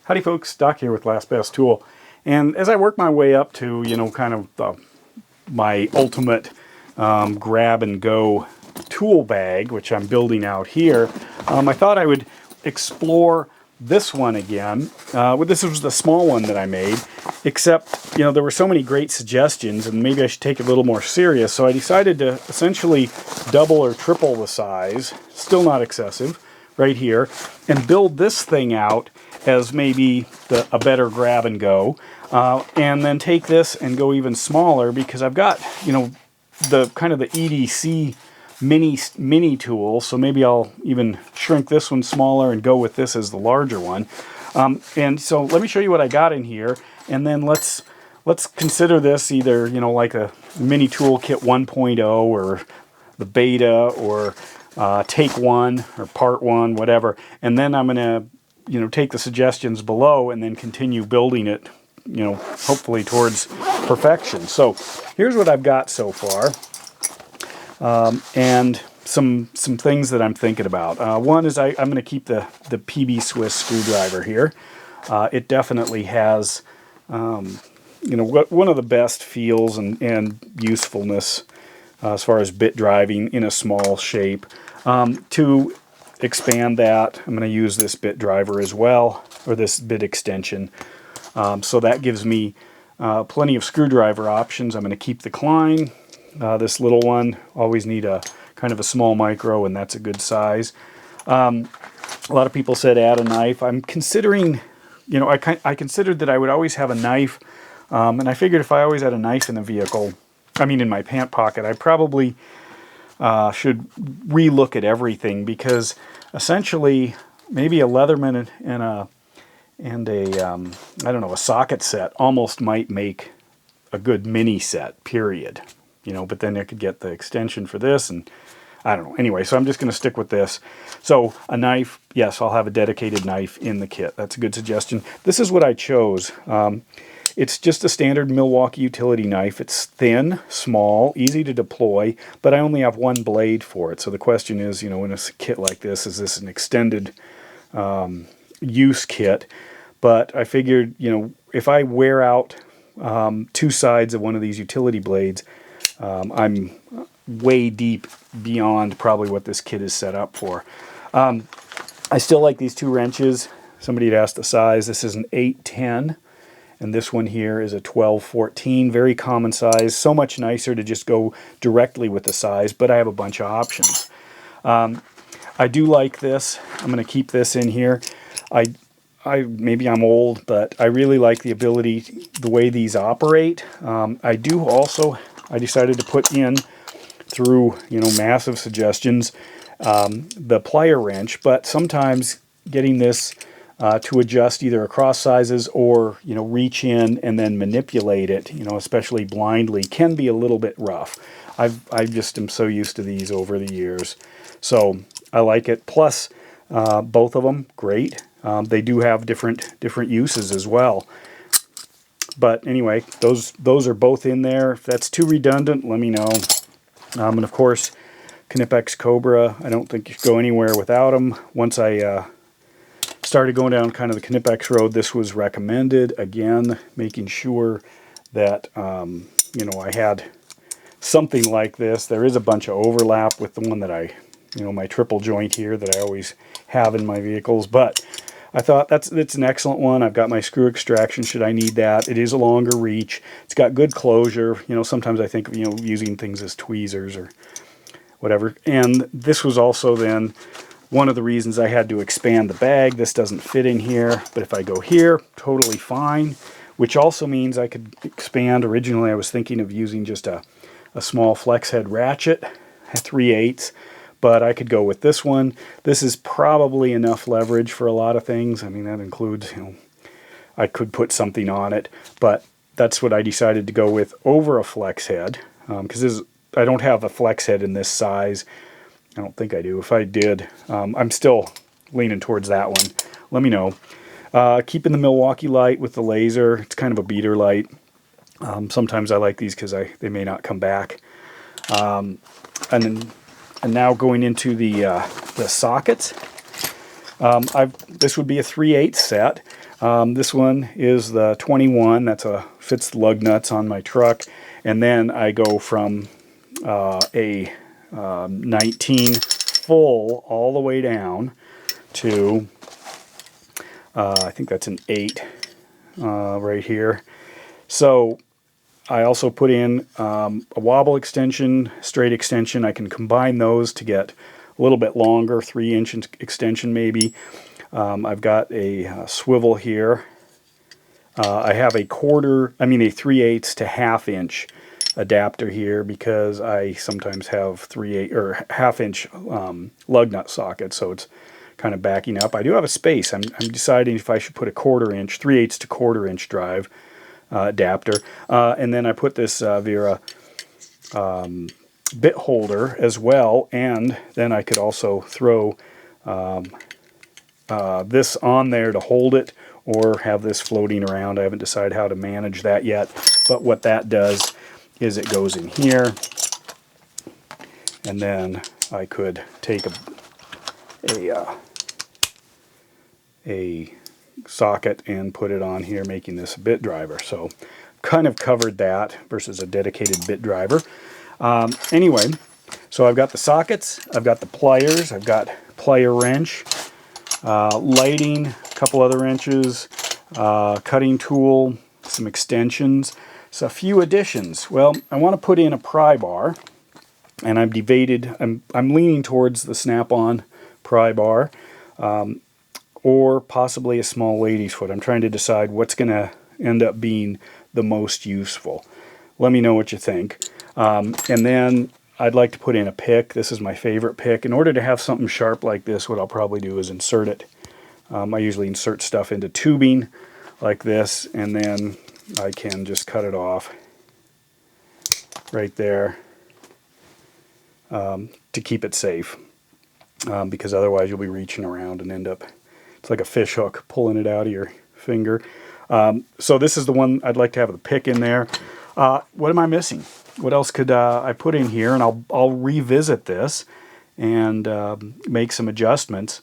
Howdy folks, Doc here with Last Best Tool. And as I work my way up to, kind of my ultimate grab and go tool bag, which I'm building out here, I thought I would explore this one again. This was the small one that I made, except, there were so many great suggestions and maybe I should take it a little more serious. So I decided to essentially double or triple the size, still not excessive, right here, and build this thing out as maybe a better grab and go, and then take this and go even smaller because I've got, the kind of the EDC mini tool, so maybe I'll even shrink this one smaller and go with this as the larger one. And so let me show you what I got in here, and then let's consider this either, like a Mini Toolkit 1.0 or the beta or take one or part one, whatever, and then I'm going to take the suggestions below and then continue building it, hopefully towards perfection. So here's what I've got so far, and some things that I'm thinking about. One is I'm going to keep the PB Swiss screwdriver here. It definitely has, one of the best feels and usefulness as far as bit driving in a small shape. To expand that, I'm going to use this bit driver as well, or this bit extension. So that gives me plenty of screwdriver options. I'm going to keep the Klein, this little one. Always need a kind of a small micro, and that's a good size. A lot of people said add a knife. I'm considering, I considered that I would always have a knife, and I figured if I always had a knife in the vehicle, in my pant pocket, I probably should relook at everything, because essentially maybe a Leatherman and a I don't know, a socket set almost might make a good mini set, period. But then I could get the extension for this, and I don't know. Anyway, so I'm just going to stick with this. So a knife, yes, I'll have a dedicated knife in the kit. That's a good suggestion. This is what I chose. It's just a standard Milwaukee utility knife. It's thin, small, easy to deploy, but I only have one blade for it. So the question is, in a kit like this, is this an extended use kit? But I figured, if I wear out two sides of one of these utility blades, I'm way deep beyond probably what this kit is set up for. I still like these two wrenches. Somebody had asked the size. This is an 810. And this one here is a 12-14, very common size. So much nicer to just go directly with the size, but I have a bunch of options. I do like this. I'm going to keep this in here. Maybe I'm old, but I really like the ability, the way these operate. I decided to put in, through massive suggestions, the plier wrench, but sometimes getting this to adjust either across sizes or reach in and then manipulate it, especially blindly, can be a little bit rough. I just am so used to these over the years, so I like it. Plus, both of them great. They do have different uses as well. But anyway, those are both in there. If that's too redundant, let me know. And of course, Knipex Cobra. I don't think you should go anywhere without them. Once I started going down kind of the Knipex road, this was recommended. Again, making sure that I had something like this. There is a bunch of overlap with the one that I, my triple joint here that I always have in my vehicles, but I thought it's an excellent one. I've got my screw extraction should I need that. It is a longer reach. It's got good closure. Sometimes I think of using things as tweezers or whatever. And this was also then one of the reasons I had to expand the bag. This doesn't fit in here, but if I go here, totally fine, which also means I could expand. Originally, I was thinking of using just a small flex head ratchet, 3/8, but I could go with this one. This is probably enough leverage for a lot of things. That includes, I could put something on it, but that's what I decided to go with over a flex head, because I don't have a flex head in this size. I don't think I do. If I did, I'm still leaning towards that one. Let me know. Keeping the Milwaukee light with the laser. It's kind of a beater light. Sometimes I like these because they may not come back. And now going into the sockets. This would be a 3/8 set. This one is the 21. That's fits the lug nuts on my truck. And then I go from a 19 full all the way down to, I think that's an 8 right here. So I also put in a wobble extension, straight extension. I can combine those to get a little bit longer, 3-inch extension maybe. I've got a swivel here. I have a 3/8 to 1/2-inch adapter here because I sometimes have 3/8 or 1/2-inch lug nut sockets, so it's kind of backing up. I do have a space. I'm deciding if I should put a 1/4-inch, 3/8 to 1/4-inch drive adapter, and then I put this Vera bit holder as well, and then I could also throw this on there to hold it, or have this floating around. I haven't decided how to manage that yet, but what that does is it goes in here, and then I could take a socket and put it on here, making this a bit driver. So kind of covered that versus a dedicated bit driver. Anyway, so I've got the sockets, I've got the pliers, I've got plier wrench, lighting, a couple other wrenches, cutting tool, some extensions, so a few additions. Well, I want to put in a pry bar, and I'm leaning towards the snap-on pry bar, or possibly a small lady's foot. I'm trying to decide what's going to end up being the most useful. Let me know what you think. And then I'd like to put in a pick. This is my favorite pick. In order to have something sharp like this, what I'll probably do is insert it. I usually insert stuff into tubing like this, and then I can just cut it off right there to keep it safe, because otherwise you'll be reaching around and end up, it's like a fish hook pulling it out of your finger. So this is the one I'd like to have the pick in there. What am I missing? What else could I put in here? And I'll revisit this and make some adjustments.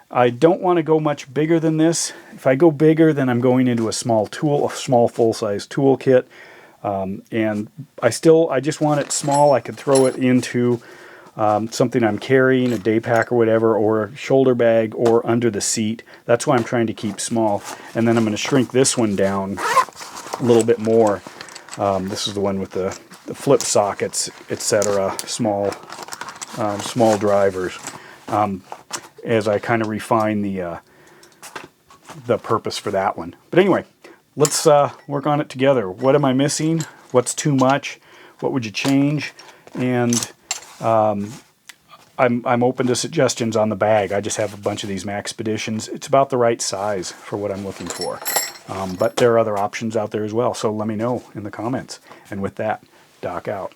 I don't want to go much bigger than this. If I go bigger, then I'm going into a small full-size toolkit. And I just want it small. I could throw it into something I'm carrying, a day pack or whatever, or a shoulder bag, or under the seat. That's why I'm trying to keep small. And then I'm going to shrink this one down a little bit more. This is the one with the flip sockets, etc. Small drivers. As I kind of refine the purpose for that one. But anyway, let's work on it together. What am I missing? What's too much? What would you change? And I'm open to suggestions on the bag. I just have a bunch of these Maxpeditions. It's about the right size for what I'm looking for. But there are other options out there as well, so let me know in the comments. And with that, Doc out.